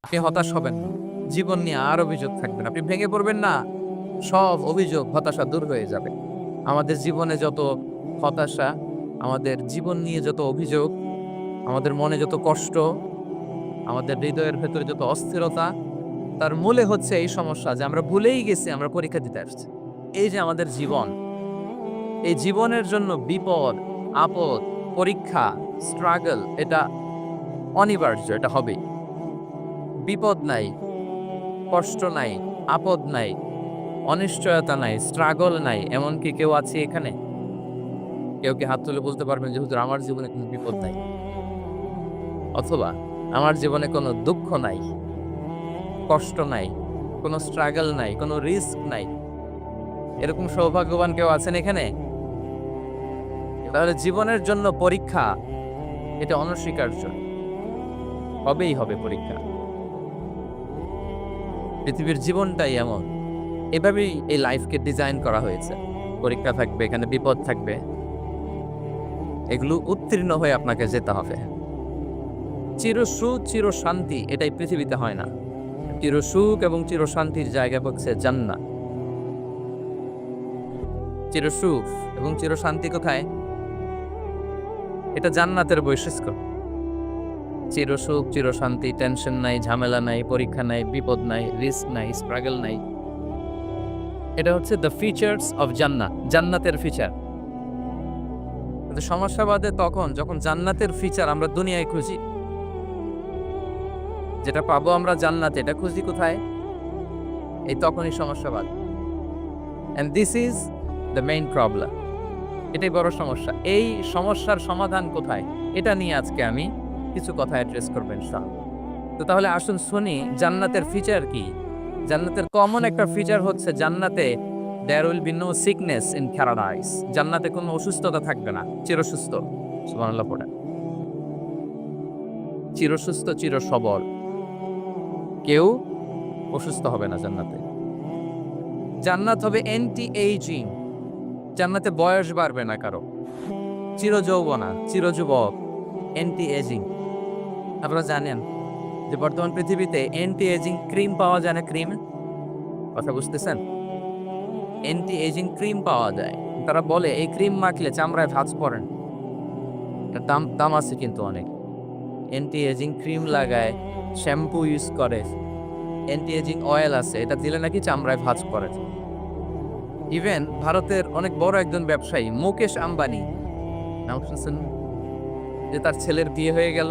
আপনি হতাশ হবেন না। জীবন নিয়ে আর অভিযোগ থাকবে না। আপনি ভেঙে পড়বেন না। সব অভিযোগ, হতাশা দূর হয়ে যাবে। আমাদের জীবনে যত হতাশা, আমাদের জীবন নিয়ে যত অভিযোগ, আমাদের মনে যত কষ্ট, আমাদের হৃদয়ের ভেতরে যত অস্থিরতা, তার মূলে হচ্ছে এই সমস্যা যে আমরা ভুলেই গেছি আমরা পরীক্ষা দিতে আসছি। এই যে আমাদের জীবন, এই জীবনের জন্য বিপদ, আপদ, পরীক্ষা, স্ট্রাগল এটা অনিবার্য, এটা হবেই। বিপদ নাই, কষ্ট নাই, আপদ নাই, অনিশ্চয়তা নাই, স্ট্রাগল নাই, এমন কি কেউ আছে এখানে? কেউ কি হাত তুলে বলতে পারবেন যে হুজুর আমার জীবনে কোনো বিপদ নাই, অথবা আমার জীবনে কোনো দুঃখ নাই, কষ্ট নাই, কোনো স্ট্রাগল নাই, কোনো রিস্ক নাই? এরকম সৌভাগ্যবান কেউ আছেন এখানে? তাহলে জীবনের জন্য পরীক্ষা এটা অনস্বীকার্য, হবেই হবে পরীক্ষা। পৃথিবীর জীবনটাই এমন, এভাবেই এই লাইফকে ডিজাইন করা হয়েছে। পরীক্ষা থাকবে, এখানে বিপদ থাকবে, এগুলো উত্তীর্ণ হয়ে আপনাকে যেতে হবে। চিরসুখ চিরশান্তি এটাই পৃথিবীতে হয় না। চিরসুখ এবং চিরশান্তির জায়গা হচ্ছে জান্নাত। চিরসুখ এবং চিরশান্তি কোথায়? এটা জান্নাতের বৈশিষ্ট্য। চিরসুখ চিরশান্তি, টেনশন নাই, ঝামেলা নাই, পরীক্ষা নাই, বিপদ নাই, রিস্ক নাই, স্ট্রাগল নাই। এটা হচ্ছে দ্য ফিচার্স অফ জান্নাত, জান্নাতের ফিচার। কিন্তু সমস্যা বাদে তখন যখন জান্নাতের ফিচার আমরা দুনিয়ায় খুঁজি। যেটা পাবো আমরা জান্নাতে, এটা খুঁজি কোথায়? এই তখনই সমস্যা বাদে। And this is the main problem. এটাই বড় সমস্যা। এই সমস্যার সমাধান কোথায়, এটা নিয়ে আজকে আমি কিছু কথা অ্যাড্রেস করবেন ইনশাআল্লাহ। তো তাহলে আসুন শুনি জান্নাতের ফিচার কি। জান্নাতের কমন একটা ফিচার হচ্ছে জান্নাতে there will be no sickness in paradise. জান্নাতে কোনো অসুস্থতা থাকবে না, চিরসুস্থ। সুবহানাল্লাহ পড়েন। চিরসুস্থ, চিরসবল, কেউ অসুস্থ হবে না জান্নাতে। জান্নাত হবে অ্যান্টি এইজিং, জান্নাতে বয়স বাড়বে না কারো। চিরযৌবনা, চিরযুবক, অ্যান্টি এজিং। আপনারা জানেন যে বর্তমান পৃথিবীতে অ্যান্টি এজিং ক্রিম পাওয়া যায় না? ক্রিম, কথা বুঝতেছেন? অ্যান্টি এজিং ক্রিম পাওয়া যায়। তারা বলে এই ক্রিম মাখলে চামড়ায় ভাঁজ পড়ে না। এটার দাম দাম আছে কিন্তু অনেক। অ্যান্টি এজিং ক্রিম লাগায়, শ্যাম্পু ইউজ করে, অ্যান্টি এজিং অয়েল আছে, এটা দিলে নাকি চামড়ায় ভাঁজ পড়ে। ইভেন ভারতের অনেক বড় একজন ব্যবসায়ী মুকেশ আম্বানি, নাম শুনছেন? যে তার ছেলের বিয়ে হয়ে গেল।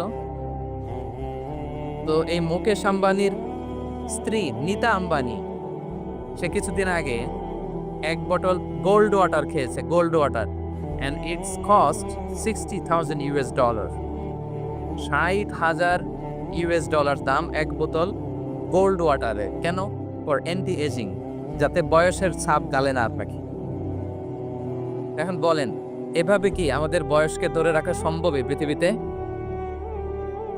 তো এই মুকেশ আম্বানির স্ত্রী নীতা আম্বানি, সে কিছুদিন আগে এক বটল গোল্ড ওয়াটার খেয়েছে, gold water, and it's cost $60,000। $60,000 দাম এক বোতল গোল্ড ওয়াটারে। কেন? ফর অ্যান্টি এজিং, যাতে বয়সের ছাপ গালে না আপনাকে। এখন বলেন, এভাবে কি আমাদের বয়সকে ধরে রাখা সম্ভব এই পৃথিবীতে?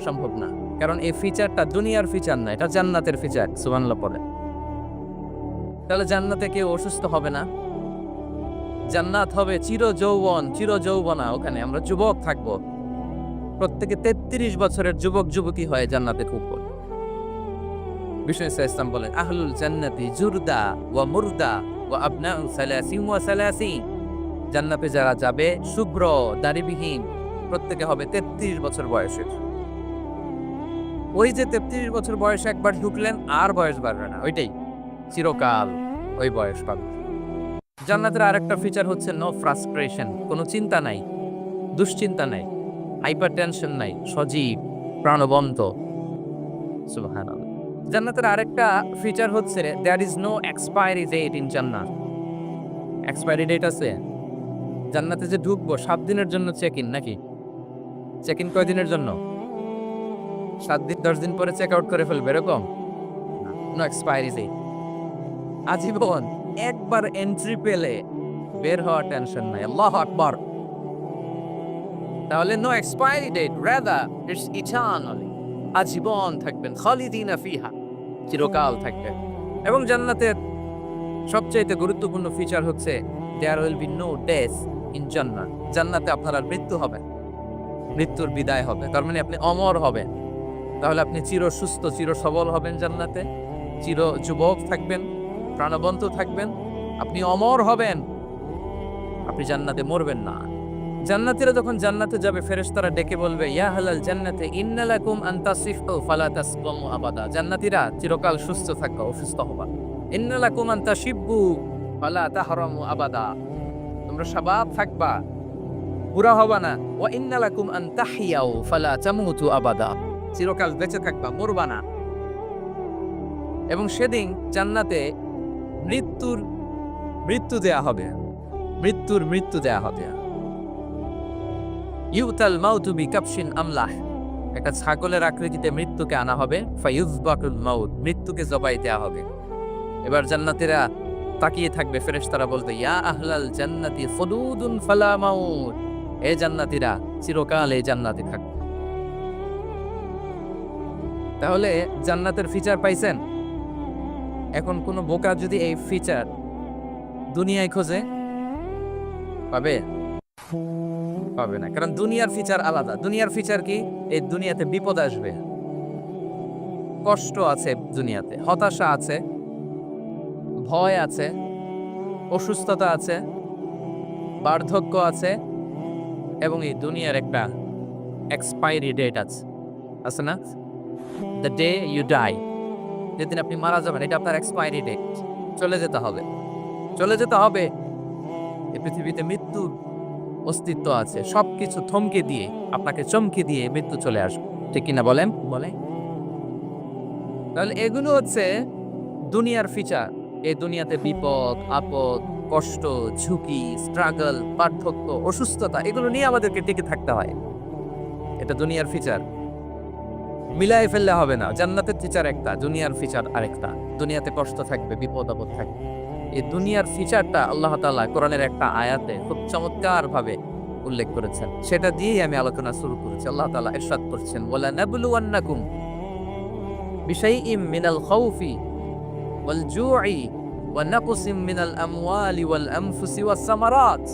সম্ভব না, কারণ এই ফিচারটা দুনিয়ার ফিচার না, এটা জান্নাতের ফিচার। সুবহানাল্লাহ পড়েন। তাহলে জান্নাতে কেউ অসুস্থ হবে না। জান্নাত হবে চির যৌবন, চির যৌবনা। ওখানে আমরা যুবক থাকবো। প্রত্যেকে 33 বছরের যুবক যুবতী হয়ে জান্নাতে ঢুকবো। বিষ্ণু ইসলাম বলেন, আহলুল জান্নাতি জুরদা ওয়া মুরদা ওয়া আবনাউ সালাসিন ওয়া সালাসিন। জান্নাতে যারা যাবে শুভ্র দাড়িবিহীন, প্রত্যেকে হবে 33 বছর বয়সের। ওই যে 33 বছর বয়সে একবার ঢুকলেন আর বয়স বাড়বে না, ওইটাই চিরকাল ওই বয়স পাবে। জান্নাতের আরেকটা ফিচার হচ্ছে নো ফ্রাস্ট্রেশন, কোনো চিন্তা নাই, দুশ্চিন্তা নাই, হাইপার টেনশন নাই, সজীব প্রাণবন্ত। সুবহানাল্লাহ। জান্নাতের আরেকটা ফিচার হচ্ছে there is no expiry date in জান্নাত। এক্সপায়ারি ডেট আছে? জান্নাতে যে ঢুকবো 7 দিনের জন্য চেক ইন, নাকি চেক ইন কয় দিনের জন্য? 7 দিন 10 দিন পরে চেক আউট করে ফেলবে এরকম? নো এক্সপায়ারি ডেট, আজীবন। একবার এন্ট্রি পেলে বের হওয়া টেনশন নাই। আল্লাহু আকবার। তাহলে no expiry date, rather it's eternally, আজীবন থাকবেন, খালিদিনা ফিহা, চিরকাল থাকবেন। এবং জান্নাতের সবচেয়ে গুরুত্বপূর্ণ ফিচার হচ্ছে there will be no death in জান্নাত। জান্নাতে আপনার আর মৃত্যু হবে, মৃত্যুর বিদায় হবে, তার মানে আপনি অমর হবেন। তাহলে আপনি চির সুস্থ, চির সবল হবেন জান্নাতে, চির যুবক থাকবেন, প্রাণবন্ত থাকবেন, আপনি অমর হবেন, আপনি জান্নাতে মরবেন না। জান্নাতীরা যখন জান্নাতে যাবে ফেরেশতারা ডেকে বলবে, ইয়া আহলাল জান্নাতে ইন্না লাকুম আন তাসিফু ফালা তাসকামু আবাদা। জান্নাতীরা চিরকাল সুস্থ থাকবা, অসুস্থ হবা। ইন্না লাকুম আন তাশিব্বু ফালা তাহরামু আবাদা। তোমরা শাবাব থাকবা, বুড়া হবা না। ওয়া ইন্না লাকুম আন তাহিয়াউ ফালা তামুতু আবাদা। চিরকাল বেঁচে থাকবা, মরবা না। এবং সেদিন জান্নাতে মৃত্যু দেয়া হবে, মৃত্যু দেয়া হবে। ইউতাল মাউতু বিকাবশিন আমলাহ। একটা ছাগলের আকৃতিতে মৃত্যুকে আনা হবে। ফায়ুযবাকুল মাউত, মৃত্যুকে জবাই দেয়া হবে। এবার জান্নাতীরা তাকিয়ে থাকবে, ফেরেশতারা বলবে, ইয়া আহলাল জান্নাতি খুলুদুন ফালা মাউত। এ জান্নাতীরা চিরকাল এই জান্নাতে থাকবে। তাহলে জান্নাতের ফিচার পাইছেন? এখন কোন বোকা যদি এই ফিচার দুনিয়ায় খোঁজে, পাবে? পাবে না, কারণ দুনিয়ার ফিচার আলাদা। দুনিয়ার ফিচার কি? এই দুনিয়াতে বিপদ আসবে, কষ্ট আছে দুনিয়াতে, হতাশা আছে, ভয় আছে, অসুস্থতা আছে, বার্ধক্য আছে, এবং এই দুনিয়ার একটা এক্সপায়ারি ডেট আছে না? দ্য ডে ইউ ডাই, যেদিন আপনি মারা যাবেন, এটা আপনার এক্সপায়ারি ডেট। চলে যেতে হবে, চলে যেতে হবে। এই পৃথিবীতে মৃত্যুর অস্তিত্ব আছে। সবকিছু থমকে দিয়ে, আপনাকে চমকে দিয়ে মৃত্যু চলে আসবে, ঠিক কিনা বলেন? বলে। তাহলে এগুলো হচ্ছে দুনিয়ার ফিচার। এই দুনিয়াতে বিপদ আপদ, কষ্ট, ঝুঁকি, স্ট্রাগল, পার্থক্য, অসুস্থতা, এগুলো নিয়ে আমাদেরকে টিকে থাকতে হয়। এটা দুনিয়ার ফিচার, মিলাই ফেললে হবে না। জান্নাতের ফিচার একটা, দুনিয়ার ফিচার আরেকটা। দুনিয়াতে কষ্ট থাকবে, বিপদ আপদ থাকবে। এই দুনিয়ার ফিচারটা আল্লাহ তাআলা কোরআনের একটা আয়াতে খুব চমৎকার ভাবে উল্লেখ করেছেন। সেটা দিয়েই আমি আলোচনা শুরু করেছি। আল্লাহ তাআলা ইরশাদ করছেন, ওয়ালা নাবলুওয়ান্নাকুম বিশাইইম মিনাল খাউফি ওয়াল জু'i ওয়া নাকসিম মিনাল আমওয়ালি ওয়াল আনফুসি ওয়াস সামারাত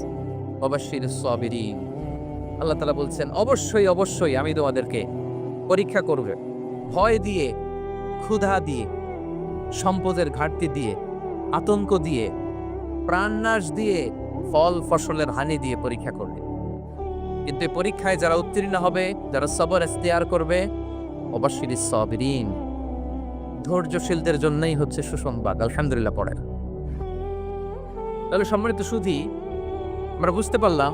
ওয়া বাশশিরিস সাবিরিন। আল্লাহ তাআলা বলছেন, অবশ্যই আমি তোমাদেরকে পরীক্ষা করব, ভয় দিয়ে, ক্ষুধা দিয়ে, সম্পদের ঘাটতি দিয়ে, আতঙ্ক দিয়ে, প্রাণনাশ দিয়ে, ফল ফসলের হানি দিয়ে পরীক্ষা করবে। কিন্তু এই পরীক্ষায় যারা উত্তীর্ণ হবে, যারা সবর ইখতিয়ার করবে, ওয়াবাশশিরিস সাবিরিন, ধৈর্যশীলদের জন্যই হচ্ছে সুসংবাদ। আলহামদুলিল্লাহ পড়ে। তাহলে সম্মানিত সুধী, আমরা বুঝতে পারলাম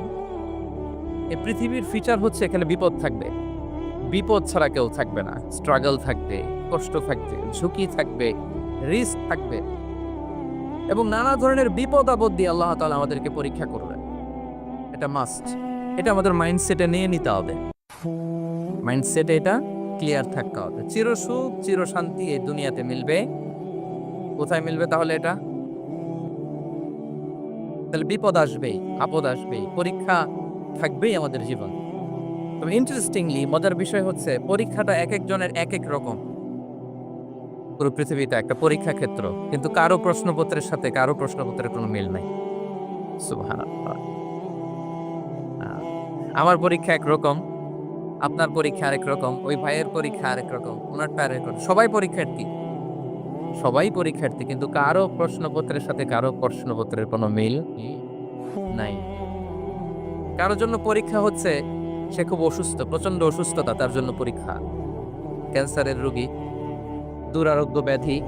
এই পৃথিবীর ফিচার হচ্ছে এখানে বিপদ থাকবে, বিপদ ছাড়া কেউ থাকবে না। স্ট্রাগল থাকবে, কষ্ট থাকবে, ঝুঁকি থাকবে, রিস্ক থাকবে, এবং নানা ধরনের বিপদ আপদ দিয়ে আল্লাহ তাআলা আমাদেরকে পরীক্ষা করবেন। এটা মাস্ট, এটা আমাদের মাইন্ডসেটে নিয়ে নিতে হবে। মাইন্ডসেটে এটা ক্লিয়ার থাকতে হবে। চিরসুখ চির শান্তি এই দুনিয়াতে মিলবে। কোথায় মিলবে তাহলে এটা? তাহলে বিপদ আসবেই, আপদ আসবেই, পরীক্ষা থাকবেই আমাদের জীবন। তবে ইন্টারেস্টিংলি মজার বিষয় হচ্ছে, পরীক্ষাটা এক একজনের এক এক রকম। পুরো পৃথিবীটা একটা পরীক্ষা ক্ষেত্র, কিন্তু কারো প্রশ্নপত্রের সাথে কারো প্রশ্নপত্রের কোনো মিল নাই। সুবহানাল্লাহ। আমার পরীক্ষা একরকম, আপনার পরীক্ষা আরেক রকম, ওই ভাইয়ের পরীক্ষা আরেক রকম, ওনারটা আরেক রকম। সবাই পরীক্ষার্থী, কিন্তু কারো প্রশ্নপত্রের সাথে কারো প্রশ্নপত্রের কোনো মিল নাই। কারো জন্য পরীক্ষা হচ্ছে সে খুব অসুস্থ, প্রচন্ড অসুস্থতা, তার জন্য পরীক্ষা। ক্যান্সারের রোগী, দুরারোগ্য ব্যাধি,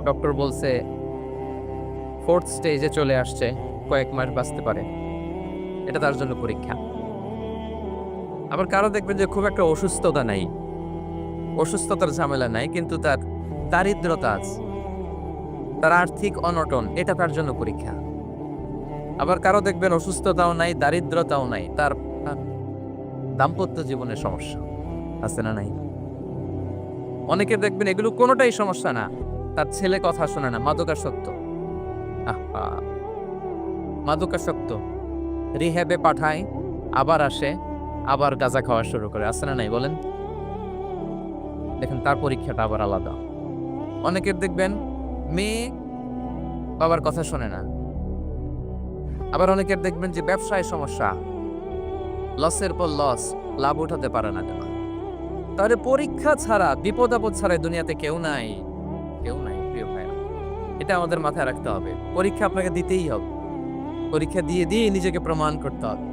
ডক্টর বলছে 4th স্টেজে চলে আসছে, কয়েক মাস বাঁচতে পারে, এটা তার জন্য পরীক্ষা। আবার কারো দেখবেন যে খুব একটা অসুস্থতা নাই, অসুস্থতার ঝামেলা নাই, কিন্তু তার দারিদ্রতা আছে, তার আর্থিক অনটন, এটা তার জন্য পরীক্ষা। আবার কারো দেখবেন অসুস্থতাও নাই, দারিদ্রতাও নাই, তার দাম্পত্য জীবনের সমস্যা আছে না নাই? অনেকের দেখবেন এগুলো কোনোটাই সমস্যা না, তার ছেলে কথা শোনে না, মাদকাসক্ত, মাদকাসক্ত, রিহ্যাবে পাঠায়, আবার আসে, আবার গাঁজা খাওয়া শুরু করে, আছে না নাই বলেন? দেখেন তার পরীক্ষাটা আবার আলাদা। অনেকের দেখবেন মেয়ে বাবার কথা শোনে না। আবার অনেকের দেখবেন যে ব্যবসায় সমস্যা, লসের পর লস, লাভ উঠাতে পারে না, তাহলে পরীক্ষা ছাড়া, বিপদ আপদ ছাড়া এই দুনিয়াতে কেউ নাই, কেউ নাই প্রিয় ভাইরা। এটা আমাদের মাথায় রাখতে হবে। পরীক্ষা আপনাকে দিতেই হবে, পরীক্ষা দিয়ে দিয়ে নিজেকে প্রমাণ করতে হবে।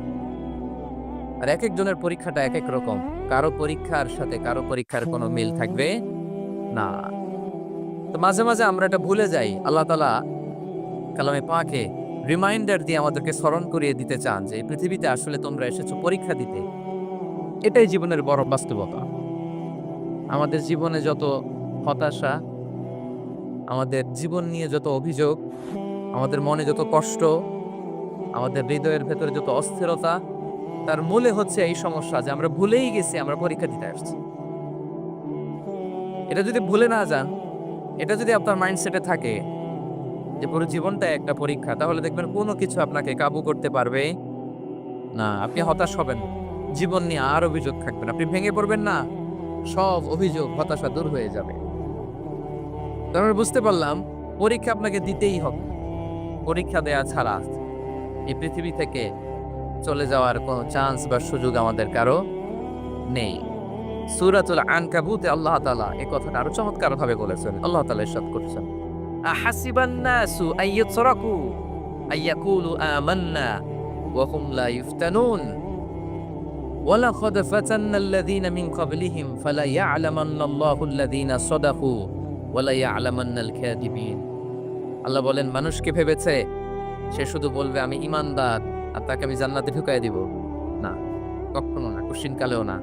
আর এক একজনের পরীক্ষাটা এক এক রকম, কারো পরীক্ষার সাথে কারো পরীক্ষার কোনো মিল থাকবে না। তো মাঝে মাঝে আমরা এটা ভুলে যাই। আল্লাহ তাআলা কালামে পাকে রিমাইন্ডার দিয়ে আমাদেরকে স্মরণ করিয়ে দিতে চান যে এই পৃথিবীতে আসলে তোমরা এসেছো পরীক্ষা দিতে। এটাই জীবনের বড় বাস্তবতা। আমাদের জীবনে যত হতাশা, আমাদের জীবন নিয়ে যত অভিযোগ, আমাদের মনে যত কষ্ট, আমাদের হৃদয়ের ভেতরে যত অস্থিরতা, তার মূলে হচ্ছে এই সমস্যা যে আমরা ভুলেই গেছি আমরা পরীক্ষা দিতে আসছি। এটা যদি ভুলে না যান, এটা যদি আপনার মাইন্ডসেটে থাকে যে পুরো জীবনটা একটা পরীক্ষা, তাহলে দেখবেন কোনো কিছু আপনাকে কাবু করতে পারবে না। আপনি হতাশ হবেন, জীবন নিয়ে আর অভিযোগ থাকবেন, আপনি ভেঙে পড়বেন না, সব অভিযোগ হতাশা দূর হয়ে যাবে। তারপরে বুঝতে পারলাম পরীক্ষা আপনাকে দিতেই হবে। পরীক্ষা দেয়া ছাড়া এই পৃথিবী থেকে চলে যাওয়ার কোনো চান্স বা সুযোগ আমাদের কারো নেই। সূরাতুল আনকাবুতে আল্লাহ তাআলা এই কথাটা আরো চমৎকার ভাবে বলেছেন। আল্লাহ তাআলা ইরশাদ করেছেন, আহাসিবান নাসু আইয়াতরাকু আইয়াকুলু আমান্না ওয়া হুম লা ইফতানুন ওয়ালাকাদ ফাতান্নাল্লাযীনা মিন ক্বাবলিহিম ফালা ইয়া'লামান্নাল্লাহুল্লাযীনা সাদাকু ওয়া লা ইয়া'লামান্নাল কাযিবিন। আল্লাহ বলেন, মানুষ কি ভেবেছে সে শুধু বলবে আমি ঈমানদার আর তাকে আমি জান্নাতে ঢুকাই দিব? না, কখনো না, কোশ্চিনকালেও না।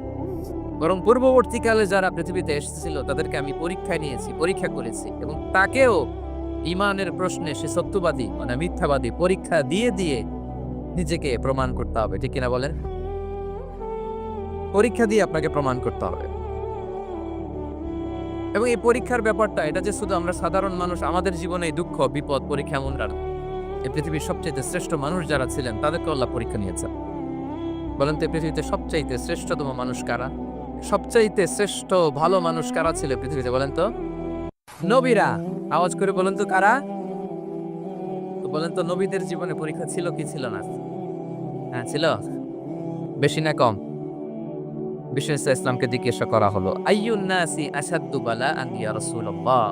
বরং পূর্ববর্তীকালে যারা পৃথিবীতে এসেছিল তাদেরকে আমি পরীক্ষায় নিয়েছি, পরীক্ষা করেছি, এবং তাকেও ঈমানের প্রশ্নে সে সত্যবাদী মানে মিথ্যাবাদী পরীক্ষা দিয়ে দিয়ে নিজেকে প্রমাণ করতে হবে। ঠিক কিনা বলেন? পরীক্ষা দিয়ে আপনাকে প্রমাণ করতে হবে। এবং এই পরীক্ষার ব্যাপারটা এটা যে শুধু আমরা সাধারণ মানুষ, আমাদের জীবনে দুঃখ বিপদ পরীক্ষা এমন না। এই পৃথিবীর সবচেয়ে শ্রেষ্ঠ মানুষ যারা ছিলেন তাদেরকে আল্লাহ পরীক্ষা নিয়েছেন। বলেন তো এই পৃথিবীতে সবচাইতে শ্রেষ্ঠতম মানুষ কারা? সবচাইতে শ্রেষ্ঠ ভালো মানুষ কারা ছিল পৃথিবীতে? বলেন তো নবীরা। আওয়াজ করে বলেন তো কারা? তো বলেন তো নবীদের জীবনে পরীক্ষা ছিল কি ছিল না? হ্যাঁ ছিল। বেশি না কম? বিষ্ণু ইসলামকে জিজ্ঞাসা করা হলো, আইয়ুন নাসি আসাদ্দু বালাআন ইয়া রাসূলুল্লাহ,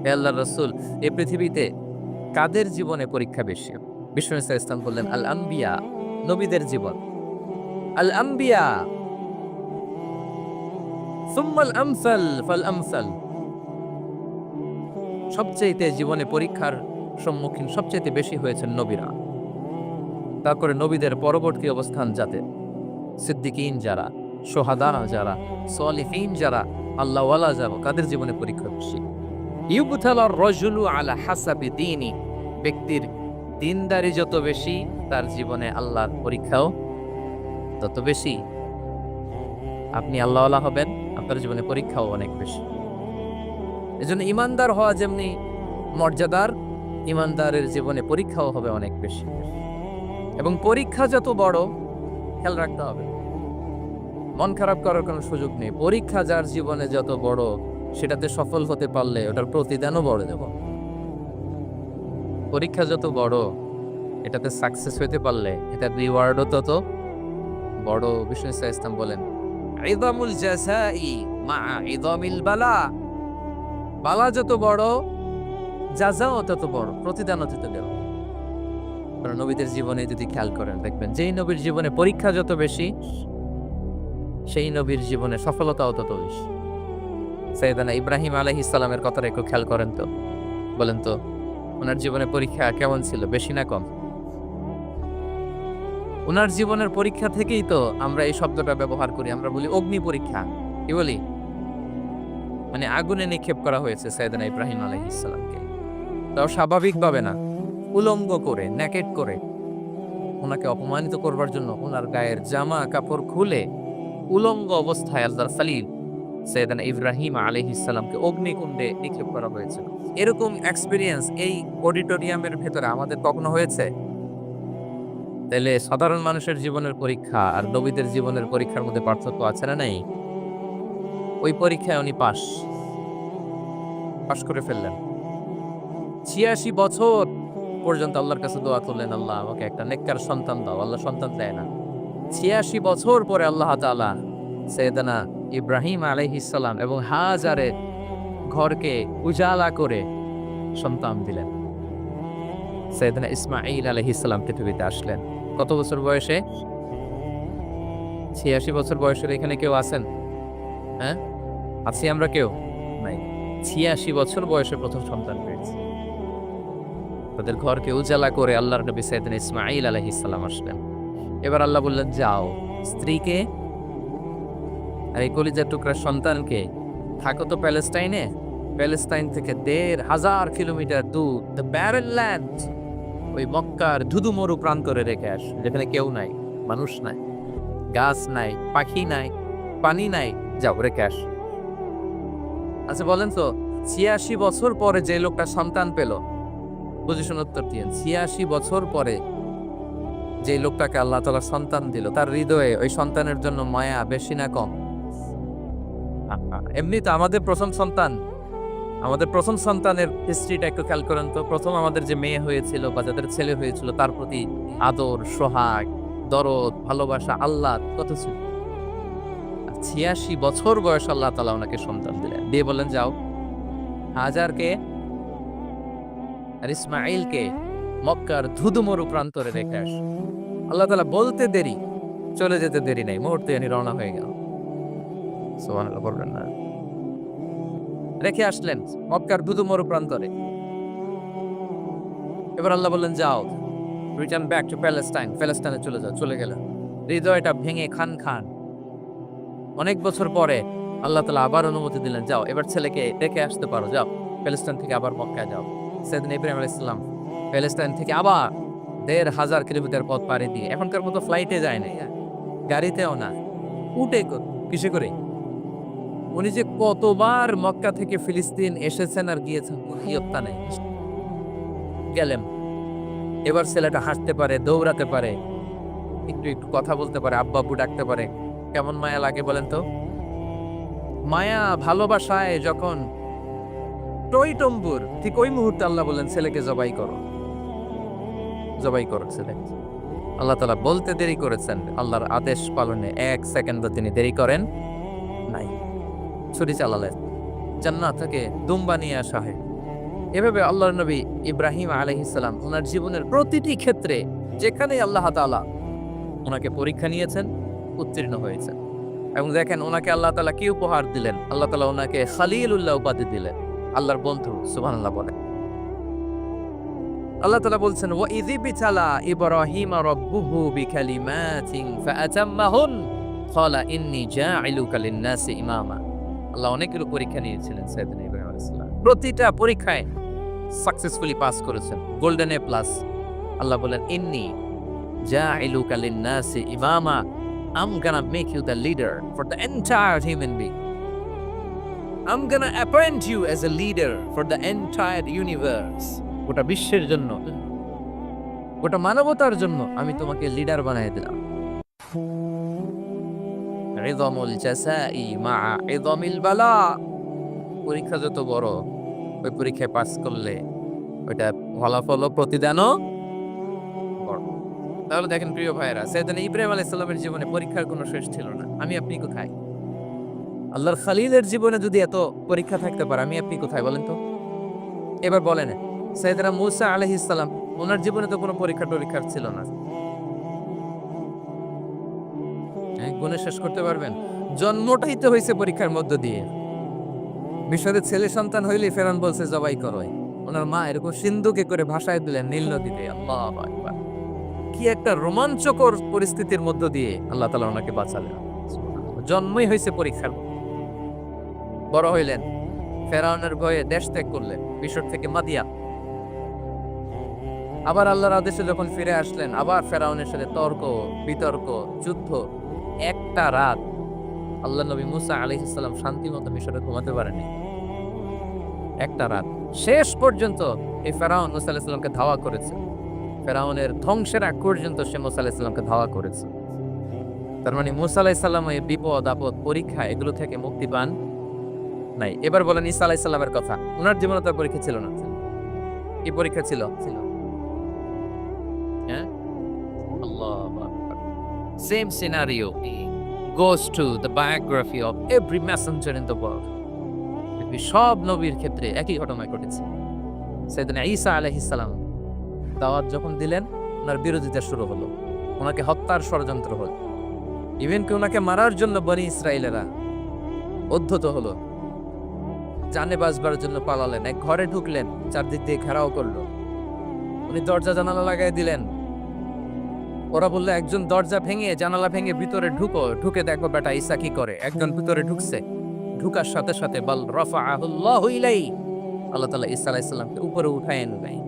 হে আল্লাহর রাসূল এই পৃথিবীতে কাদের জীবনে পরীক্ষা বেশি? বিষ্ণু ইসলাম বললেন, আল আম্বিয়া, নবীদের জীবন। আল আম্বিয়া সুম্মাল আমসাল ফাল আমসাল, সবচেয়ে জীবনে পরীক্ষার সম্মুখীন সবচেয়ে বেশি হয়েছেন নবীরা। তারপরে নবীদের পরবর্তী অবস্থান যাতে সিদ্দিকিন যারা, সোহাদা যারা, সলিহিন যারা, আল্লাহওয়ালা যারা, তাদের জীবনে পরীক্ষা বেশি। ইউবতালার রাজুলু আলা হাসাবি দীনি, ব্যক্তির দিনদারি যত বেশি তার জীবনে আল্লাহর পরীক্ষাও তত বেশি। আপনি আল্লাহওয়ালা হবেন, আপনার জীবনে পরীক্ষাও অনেক বেশি। এজন্য ইমানদার হওয়া যেমনি মর্যাদার, ইমানদারের জীবনে পরীক্ষাও হবে অনেক বেশি। এবং পরীক্ষা যত বড়, খেয়াল রাখতে হবে, মন খারাপ করার কোনো সুযোগ নেই। পরীক্ষা যার জীবনে যত বড়, সেটাতে সফল হতে পারলে ওটার প্রতিদানও বড় দেব। পরীক্ষা যত বড়, এটাতে সাকসেস হতে পারলে এটার রিওয়ার্ডও তত বড়। বিষ্ণু ইসলাম বলেন, ইযামুল জাযাই মা ইযামিল বালা, বালা যত বড় জাযাও তত বড়, প্রতিদানও তত বড়। কারণ নবীদের জীবনে যদি খেয়াল করেন দেখবেন, যেই নবীর জীবনে পরীক্ষা যত বেশি সেই নবীর জীবনে সফলতাও তত বেশি। সাইয়েদানা ইব্রাহিম আলাইহিস সালামের কথাটা একটু খেয়াল করেন তো, বলেন তো ওনার জীবনে পরীক্ষা কেমন ছিল, বেশি না কম? ওনার জীবনের পরীক্ষা থেকেই তো আমরা এই শব্দটা ব্যবহার করি, আমরা বলি অগ্নি পরীক্ষা। কি বলি? মানে আগুনে নিক্ষেপ করা হয়েছে সাইয়েদানা ইব্রাহিম আলাইহিস সালামকে। তাও স্বাভাবিকভাবে না, উলঙ্গ করে, নেকেট করে, ওনাকে অপমানিত করবার জন্য ওনার গায়ের জামা কাপড় খুলে উলঙ্গ অবস্থায় আল্লাহর খলিল সাইয়েদানা ইব্রাহিম আলাইহিস সালামকে অগ্নিকুণ্ডে নিক্ষেপ করা হয়েছে। এরকম এক্সপেরিয়েন্স এই অডিটোরিয়ামের ভেতরে আমাদের কখনো হয়েছে? তাহলে সাধারণ মানুষের জীবনের পরীক্ষা আর নবীদের জীবনের পরীক্ষার মধ্যে পার্থক্য আছে না নাই? ওই পরীক্ষায় উনি পাশ করে ফেললেন। ৮৬ বছর পর্যন্ত আল্লাহর কাছে দোয়া করলেন, আল্লাহ আমাকে একটা নেককার সন্তান দাও। আল্লাহ সন্তান দেয় না। ৮৬ বছর পরে আল্লাহ তাআলা সাইয়েদানা ইব্রাহিম আলাইহিস সালাম এবং হাজারের ঘরকে উজালা করে সন্তান দিলেন। সাইয়েদনা ইসমাঈল আলাইহিস সালাম পৃথিবীতে আসলেন। কত বছর বয়সে? ৮৬ বছর বয়সের এখানে কেউ আছেন? হ্যাঁ? আছি আমরা কেউ? নাই। ৮৬ বছর বয়সে প্রথম সন্তান পেয়েছে। তাদের ঘরকে উজালা করে আল্লাহর নবী সাইয়েদনা ইসমাঈল আলাইহিস সালাম আসলেন। এবার আল্লাহ বললেন, যাও স্ত্রীকে আর এই কলিজার টুকরার সন্তানকে থাকো তো প্যালেস্টাইনে, প্যালেস্টাইন থেকে ১,৫০০ কিলোমিটার দূর দ্য ব্যারেন ল্যান্ড, ওই মক্কার ধুধু মরু প্রান্তরে রেখে আস, যেখানে কেউ নাই, মানুষ নাই, গাছ নাই, পাখি নাই, পানি নাই, যাও রেখে আস। আচ্ছা বলেন তো, ৮৬ বছর পরে যে লোকটা সন্তান পেল, বুঝেশুন উত্তর দিয়েন, ৮৬ বছর পরে যে লোকটাকে আল্লাহ তাআলা সন্তান দিল, তার হৃদয়ে ওই সন্তানের জন্য মায়া বেশি না কম? এমনি তো আমাদের প্রথম সন্তানের হিস্ট্রিটা একটু খেয়াল করেন তো। প্রথম আমাদের যে মেয়ে হয়েছিল বা যাদের ছেলে হয়েছিল, তার প্রতি আদর, সোহাগ, দরদ, ভালোবাসা, আল্লাহ কত ছিল। ৮৬ বছর বয়স আল্লাহ তাআলা ওনাকে সন্তান দিলেন, দিয়ে বললেন যাও হাজারকে আর ইসমাঈলকে মক্কার ধুধুমরু প্রান্তরে রেখে আস। আল্লাহ তাআলা বলতে দেরি, চলে যেতে দেরি নাই, মুহূর্তে উনি রওনা হয়ে গেল। সুবহানাল্লাহ বলবেন না? রেখে আসলেন মক্কার ধুধুমরু প্রান্তরে। এবার আল্লাহ বললেন যাও, রিটার্ন ব্যাক টু প্যালেস্টাইন, প্যালেস্টাইনে চলে যাও। চলে গেল, হৃদয়টা ভেঙে খান খান। অনেক বছর পরে আল্লাহ তাআলা আবার অনুমতি দিলেন, যাও এবার ছেলেকে রেখে আসতে পারো, যাও প্যালেস্টাইন থেকে আবার মক্কায় যাও। সাইয়েদনা ইব্রাহিম আলাইহিস সালাম প্যালেস্টাইন থেকে আবার ১,৫০০ কিলোমিটার পথ পাড়ি দিয়ে, এখনকার মতো ফ্লাইটে যায় না, গাড়িতেও না, উটে কিসে করে। উনি যে কতবার মক্কা থেকে ফিলিস্তিন এসেছেন আর গিয়েছেন, ইয়ত্তা নেই। গেলেন, এবার ছেলেটা হাঁটতে পারে, দৌড়াতে পারে, একটু একটু কথা বলতে পারে, আব্বা আব্বু ডাকতে পারে। কেমন মায়া লাগে বলেন তো? মায়া ভালোবাসায় যখন টইটম্বুর, ঠিক ওই মুহূর্তে আল্লাহ বললেন ছেলেকে জবাই করো, জবাই করো ছেলে। আল্লাহ তাআলা বলতে দেরি করেছেন, আল্লাহর আদেশ পালনে ১ সেকেন্ডও তিনি দেরি করেন নাই। ছুরি চালালেন, জান্নাত থেকে দুম্বা নিয়ে আসা হয়। এভাবে আল্লাহর নবী ইব্রাহিম আলাইহিস সালাম ওনার জীবনের প্রতিটি ক্ষেত্রে যেখানে আল্লাহ তাআলা ওনাকে পরীক্ষা নিয়েছেন, উত্তীর্ণ হয়েছেন। এবং দেখেন ওনাকে আল্লাহ তাআলা কি উপহার দিলেন, আল্লাহ তাআলা ওনাকে খলিলুল্লাহ উপাধি দিলেন, আল্লাহর বন্ধু। সুবহানাল্লাহ বলে। আল্লাহ তাআলা বলছেন, ওয়া ইযিবতালা ইব্রাহিমা রাব্বুহু বিকালিমাতিন ফাআতাম্মাহুন ক্বালা ইন্নী জাঈলুকা লিন-নাসি ইমামা। আল্লাহ অনেকগুলো পরীক্ষা নিয়েছিলেন সাইয়েদনা ইব্রাহিম আলাইহিস সালাম, প্রতিটা পরীক্ষায় সাকসেসফুলি পাস করেছেন, গোল্ডেন এ প্লাস। আল্লাহ বলেন, ইন্নী জাঈলুকা লিন-নাসি ইমামা, I'm gonna make you the leader for the entire human being. I'm gonna appoint you as a leader for the entire universe. গোটা বিশ্বের জন্য, গোটা মানবতার জন্য আমি তোমাকে লিডার বানিয়ে দিলাম। ইযমুল জাযাই মা ইযমিল বালা। পরীক্ষা যত বড়, ওই পরীক্ষায় পাস করলে ওইটা ফলাফল ও প্রতিদানও বড়। তাহলে দেখেন প্রিয় ভাইয়েরা, সাইয়েদনা ইব্রাহিম আলাইহিস সালামের জীবনে পরীক্ষার কোনো শেষ ছিল না। আমি আপনি কোথায়? আল্লাহর খলিলের জীবনে যদি এত পরীক্ষা থাকতে পারে, আমি আপনি কোথায় বলেন তো? এবার বলেন, সাইয়েদনা মূসা আলাইহিস সালাম, ওনার জীবনে তো কোনো পরীক্ষার ছিল না। গুণে শেষ করতে পারবেন? জন্মটাই তো হয়েছে পরীক্ষার মধ্য দিয়ে। মিশরের ছেলে সন্তান হইলে ফেরাউন বলছে জবাই করো। ওনার মা এরকম সিন্ধুকে করে ভাসায় দিলেন নীল নদীতে। আল্লাহু আকবার! কি একটা রোমাঞ্চকর পরিস্থিতির মধ্য দিয়ে আল্লাহ তাআলা ওনাকে বাঁচালেন। জন্মই হয়েছে পরীক্ষার। বড় হইলেন, ফেরাউনের ভয়ে দেশ ত্যাগ করলেন, মিশর থেকে মাদিয়ান। আবার আল্লাহর আদেশে যখন ফিরে আসলেন, আবার ফেরাউনের সাথে তর্ক বিতর্ক, যুদ্ধ। একটা রাত আল্লাহ নবী মূসা আলাইহিস সালাম শান্তি মতো মিশরে ঘুমাতে পারেনি। একটা রাত শেষ পর্যন্ত এই ফেরাউন মূসা আলাইহিস সালামকে ধাওয়া করেছে। ফেরাউনের ধ্বংসের আগ পর্যন্ত সে মূসা আলাইহিস সালামকে ধাওয়া করেছে। তার মানে মূসা আলাইহিস সালাম এই বিপদ আপদ পরীক্ষা এগুলো থেকে মুক্তি পান নাই। এবার বলেন ঈসা আলাইহিস সালামের কথা, ওনার জীবনে তো পরীক্ষা ছিল না। কি পরীক্ষা ছিল? হ্যাঁ, আল্লাহু আকবার। Same scenario, goes to the biography of every messenger in the world. সব নবীর ক্ষেত্রে একই ঘটনা ঘটেছে। সাইয়েদনা ঈসা আলাইহিস সালাম দাওয়াত যখন দিলেন, ওনার বিরোধিতা শুরু হলো, ওনাকে হত্যার ষড়যন্ত্র হলো, ইভেন কি ওনাকে মারার জন্য বনি ইসরায়েলেরা উদ্ধত হলো, জানে বাঁচবার জন্য পালালেন, এক ঘরে ঢুকলেন, চারদিক দিয়ে ঘেরাও করলো, উনি দরজা জানালা লাগাই দিলেন। ওরা বললো একজন দরজা ভেঙে জানালা ভেঙে ভিতরে ঢুকে দেখো বেটা ঈসা কি করে। একজন ভিতরে ঢুকছে, ঢুকার সাথে সাথে বল রাফাআহুল্লাহু ইলাইহি, আল্লাহ তাআলা ঈসা আলাইহিস সালামকে উপরে উঠায় নেয়।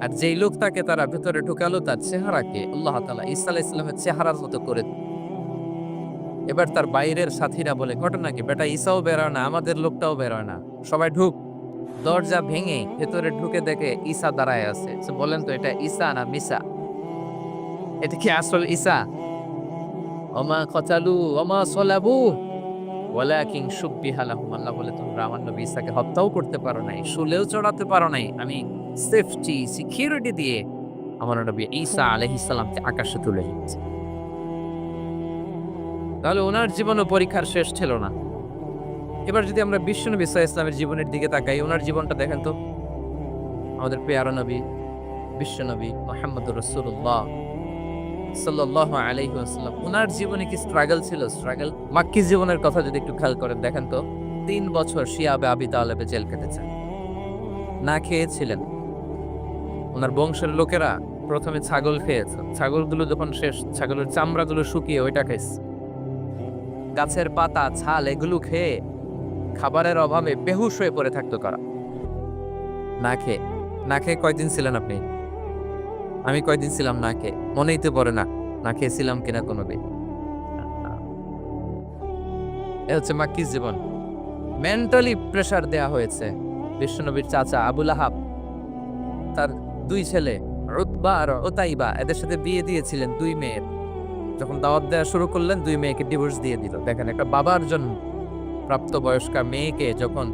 আর যেই লোকটাকে তারা ভিতরে ঢুকালো তার চেহারাকে আল্লাহ তাআলা ঈসা আলাইহিস সালামের চেহারার মতো করে দিল। এবার তার বাইরের সাথীরা বলে ঘটনা কি, বেটা ঈসাও বেরোয় না, আমাদের লোকটাও বেরোয় না, সবাই ঢুক। দরজা ভেঙে ভেতরে ঢুকে দেখে ঈসা দাঁড়ায় আছে। বলেন তো এটা ঈসা না মিসা? এটা কি আসল ঈসা? ওমা কতালু ওমা সলাবু ওয়ালাকিন শুব্বিহা লাহুম। আল্লাহ বলে তোমরা আমার নবী ঈসাকে হত্যাও করতে পারো নাই, শুলেও চড়াতে পারো নাই, আমি সেফটি সিকিউরিটি দিয়ে আমার নবী ঈসা আলাইহিস সালামকে আকাশে তুলে নিয়েছি। তাহলে ওনার জীবনও পরীক্ষার শেষ ছিল না। এবার যদি আমরা বিশ্বনবী সাল্লাল্লাহু আলাইহি ওয়াসাল্লামের জীবনের দিকে তাকাই, ওনার জীবনটা দেখেন তো। আমাদের প্রিয় নবী বিশ্বনবী মুহাম্মদুর রাসূলুল্লাহ সাল্লাল্লাহু আলাইহি ওয়াসাল্লাম, ওনার জীবনে কি স্ট্রাগল ছিল? স্ট্রাগল মাক্কি জীবনের কথা যদি একটু খেয়াল করেন, দেখেন তো 3 বছর শিয়াবে আবি তালেবে জেল কেটেছেন, না খেয়েছিলেন। ওনার বংশের লোকেরা প্রথমে ছাগল খেয়েছে, ছাগলগুলো যখন শেষ, ছাগলের চামড়াগুলো শুকিয়ে ওইটা খাইছে। গাছের পাতা ছাল এগুলো খেয়ে খাবারের অভাবে বেহুশ হয়ে পড়ে থাকতো কারা। না খেয়ে কয়দিন ছিলেন আপনি? আমি কয়দিন ছিলাম না খেয়ে? মনেই তো পড়ে না, না খেয়েছিলাম কিনা কোনোদিন। এ হচ্ছে মাক্কি জীবন। মেন্টালি প্রেসার দেয়া হয়েছে। বিশ্বনবীর চাচা আবুল আহাব তার 2 ছেলে উতবা আর উতাইবা, এদের সাথে বিয়ে দিয়েছিলেন 2 মেয়ের। যখন দাওয়াত দেওয়া শুরু করলেন 2 মেয়েকে ডিভোর্স দিয়ে দিল। দেখেন একটা বাবার জন্য প্রাপ্তবয়স্কা মেয়েকে যখন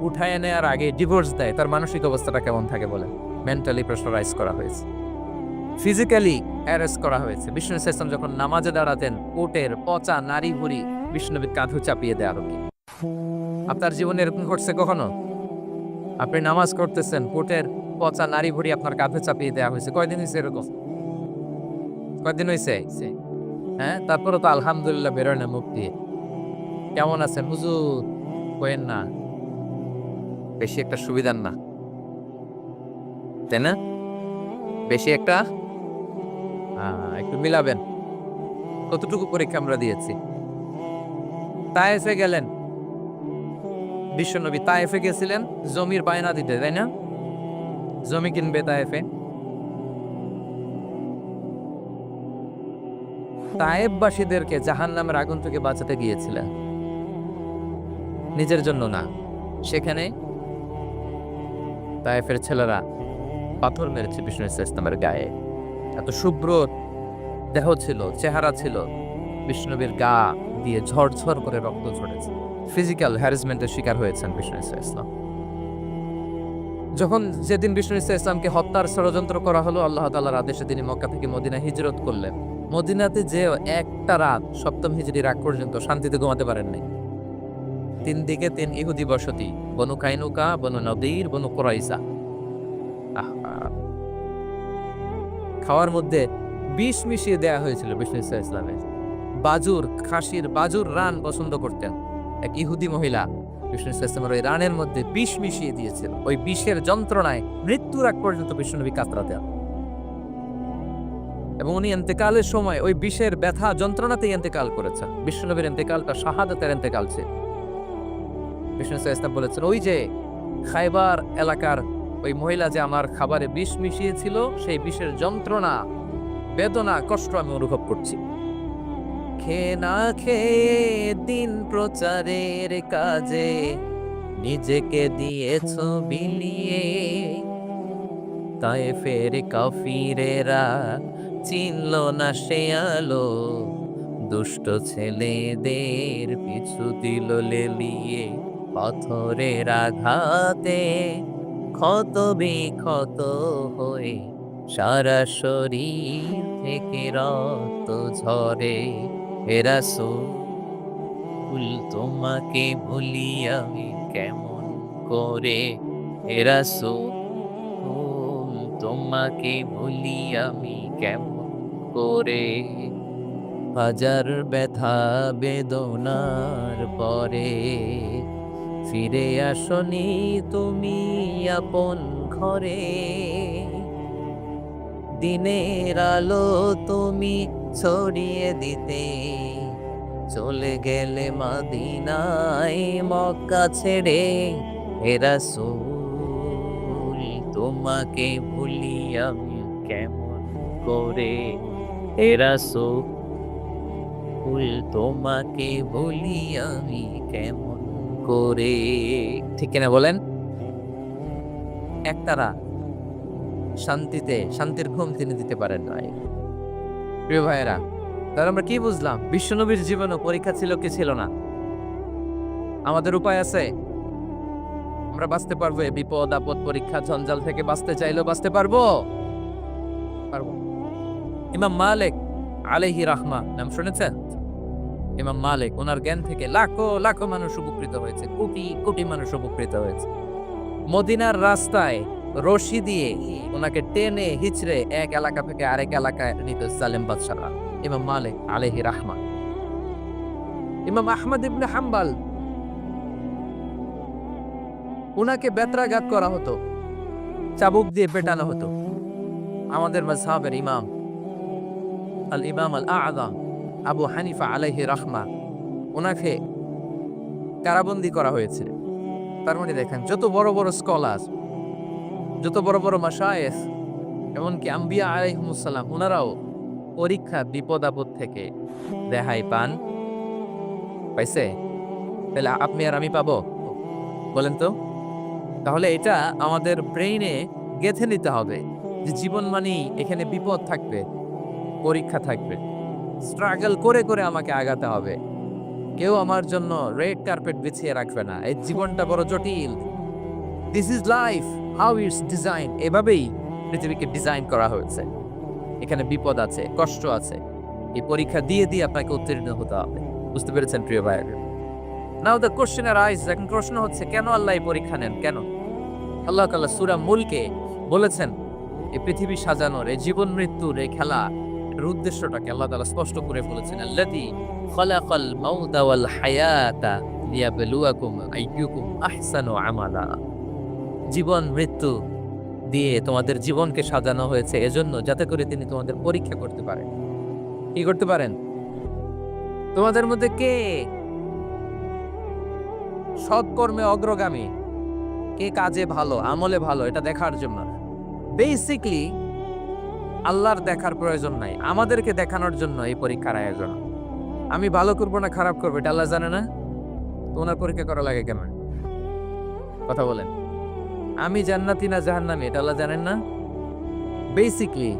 উঠায় নেওয়ার আগে ডিভোর্স দেয়, তার মানসিক অবস্থাটা কেমন থাকে বলেন? মেন্টালি প্রেসারাইজ করা হয়েছে, ফিজিক্যালি অ্যারেস্ট করা হয়েছে। বিষ্ণু ইসলাম যখন নামাজে দাঁড়াতেন, কোটের পচা নারী ভুড়ি বিষ্ণুনবীর কাঁধে চাপিয়ে দেওয়া হতো। আপনার জীবনে এরকম ঘটছে কখনো? আপনি নামাজ করতেছেন, কোটের পচা নারী ভুড়ি আপনার কাঁধে চাপিয়ে দেওয়া হয়েছে? কয়দিন হয়েছে এরকম? কয়দিন হয়েছে? হ্যাঁ, তারপরে তো আলহামদুলিল্লাহ বেরোয় না মুখ দিয়ে। কেমন আছেন হুজুর? কইেন না, বেশি একটা সুবিধার না, তাই না? বেশি একটা একটু মিলাবেন। কতটুকু পরীক্ষা আমরা দিয়েছি। তায়েফে গেলেন বিশ্বনবী, তায়েফে গেছিলেন জমির বায়না দিতে, তাই না? জমি কিনবে তায়েফে। তায়েফবাসীদেরকে জাহান্নামের আগুন থেকে বাঁচাতে গিয়েছিলেন, নিজের জন্য না। সেখানে তায়েফের ছেলেরা পাথর মেরেছে বিষ্ণু ইসলামের গায়ে। এত শুভ্র দেহ ছিল, চেহারা ছিল, বিষ্ণুনবীর গা দিয়ে ঝরঝর করে রক্ত ঝরেছে। ফিজিক্যাল হ্যারাসমেন্টের শিকার হয়েছেন বিষ্ণু ইসলাম। যখন যেদিন বিষ্ণু ইসলামকে হত্যার ষড়যন্ত্র করা হলো, আল্লাহ তাআলার আদেশে তিনি মক্কা থেকে মদিনা হিজরত করলেন। মদিনাতে যে একটা রাত, 7ম হিজরির আগ পর্যন্ত শান্তিতে ঘুমাতে পারেন নাই। 3 দিকে 3 ইহুদি বসতি, বনু কাইনুকা, বনু নদীর, বনু কুরাইজা। খাওয়ার মধ্যে বিষ মিশিয়ে দেয়া হয়েছিল বিষ্ণু ইসলামের। বাজুর, খাসির বাজুর রান পছন্দ করতেন। এক ইহুদি মহিলা বিষ্ণু ইসলামের ওই রানের মধ্যে বিষ মিশিয়ে দিয়েছিল। ওই বিষের যন্ত্রণায় মৃত্যুর আগ পর্যন্ত বিষ্ণুনবী কাতরাতেন, এবং উনি ইন্তেকালের সময় ওই বিষের ব্যথা যন্ত্রণাতেই ইন্তেকাল করেছেন। বিষ্ণুনবীর ইন্তেকালটা শাহাদাতের ইন্তেকাল ছিল। বিষ্ণু ইসলাম বলেছেন, ওই যে খায়বার এলাকার ওই মহিলা যে আমার খাবারে বিষ মিশিয়েছিল, সেই বিষের যন্ত্রণা, বেদনা, কষ্ট আমি অনুভব করছি। খেয়ে না খেয়ে দিন প্রচারের কাজে নিজেকে দিয়েছ বিলিয়ে, তায়েফের কাফিরেরা চিনল না সে আলো, দুষ্ট ছেলেদের পিছু দিল লেলিয়ে। পাথরের আঘাতে ক্ষত বিক্ষত হয়ে সারা শরীর থেকে রক্ত ঝরে। হে রাসূল তোমাকে ভুলি আমি কেমন করে, হে রাসূল তোমাকে ভুলি আমি কেমন করে, হাজার ব্যথা বেদনার পরে ফিরে আসনি তুমি আপন ঘরে, দিনের আলো তুমি ছড়িয়ে দিতে চলে গেলে মদিনায় মক্কা ছেড়ে, হে রাসূল তোমাকে ভুলি আমি কেমন করে, হে রাসূল তোমাকে ভুলি আমি কেমন করে। ঠিক কিনা বলেন? একতারা শান্তির ঘুম তিনি দিতে পারেন নাই। প্রিয় ভাইয়েরা, তাহলে আমরা কি বুঝলাম? বিশ্বনবীর জীবনে পরীক্ষা ছিল কি ছিল না? আমাদের উপায় আছে? আমরা বাঁচতে পারবো এই বিপদ আপদ পরীক্ষা জঞ্জাল থেকে? বাঁচতে চাইলেও বাঁচতে পারবো? পারবো। ইমাম মালিক আলাইহি রাহমা নাম শুনেছেন? ইমাম মালিক, ওনার জ্ঞান থেকে লাখো লাখো মানুষ উপকৃত হয়েছে, কোটি কোটি মানুষ উপকৃত হয়েছে। মদিনার রাস্তায় রশি দিয়ে ওনাকে টেনে হিচড়ে এক এলাকা থেকে আরেক এলাকায় নিত জালেম বাদশারা। ইমাম মালিক আলাইহি রাহমা। ইমাম আহমদ ইবনে হাম্বল, উনাকে বেত্রাঘাত করা হতো, চাবুক দিয়ে পেটানো হতো। আমাদের মাযহাবের ইমাম আল ইমাম আল আযম আবু হানিফা আলাইহি রাহমা, ওনাকে কারাবন্দী করা হয়েছে। তার মানে দেখেন, যত বড় বড় স্কলার, যত বড় বড় মাশায়েখ, এমনকি আম্বিয়া আলাইহিমুস সালাম, ওনারাও পরীক্ষা বিপদ আপদ থেকে রেহাই পাইছে? তাহলে আপনি আর আমি পাবো? বলেন তো। তাহলে এটা আমাদের ব্রেইনে গেঁথে নিতে হবে যে জীবন মানেই এখানে বিপদ থাকবে, পরীক্ষা থাকবে, স্ট্রাগল করে করে আমাকে আগাতে হবে। কেউ আমার জন্য রেড কার্পেট বিছিয়ে রাখবে না। এই জীবনটা বড় জটিল। This is life, how it's design. এভাবেই পৃথিবীকে ডিজাইন করা হয়েছে। এখানে বিপদ আছে, কষ্ট আছে। এই পরীক্ষা দিয়ে দিয়ে আপনাকে উত্তীর্ণ হতে হবে। বুঝতে পেরেছেন প্রিয় ভাইয়েরা? নাও দ্য কোশ্চেন আরাইজ, এখন প্রশ্ন হচ্ছে, কেন আল্লাহ এই পরীক্ষা নেন? কেন? আল্লাহ তাআলা সূরা মুলকে বলেছেন, এই পৃথিবী সাজানোর, এই জীবন মৃত্যুর এই খেলা, এর উদ্দেশ্যটাকে আল্লাহ তাআলা স্পষ্ট করে বলেছেন। আল্লাযী খালাকাল মাউতা ওয়াল হায়াতা লিয়াবলুয়াকুম আইয়ুকুম আহসানু আমালা। জীবন মৃত্যু দিয়ে তোমাদের জীবনকে সাজানো হয়েছে এজন্য, যাতে করে তিনি তোমাদের পরীক্ষা করতে পারেন। কি করতে পারেন? তোমাদের মধ্যে কে সৎকর্মে অগ্রগামী, কে কাজে ভালো, আমলে ভালো, এটা দেখার জন্য। বেসিকলি আল্লাহর দেখার প্রয়োজন নাই, আমাদেরকে দেখানোর জন্য এই পরীক্ষার আয়োজন। আমি ভালো করবো না খারাপ করবো এটা আল্লাহ জানে না? তো ওনার পরীক্ষা করা লাগে কেন? কথা বলেন। আমি জান্নাতি না জাহান্নামী এটা আল্লাহ জানেন না? বেসিকলি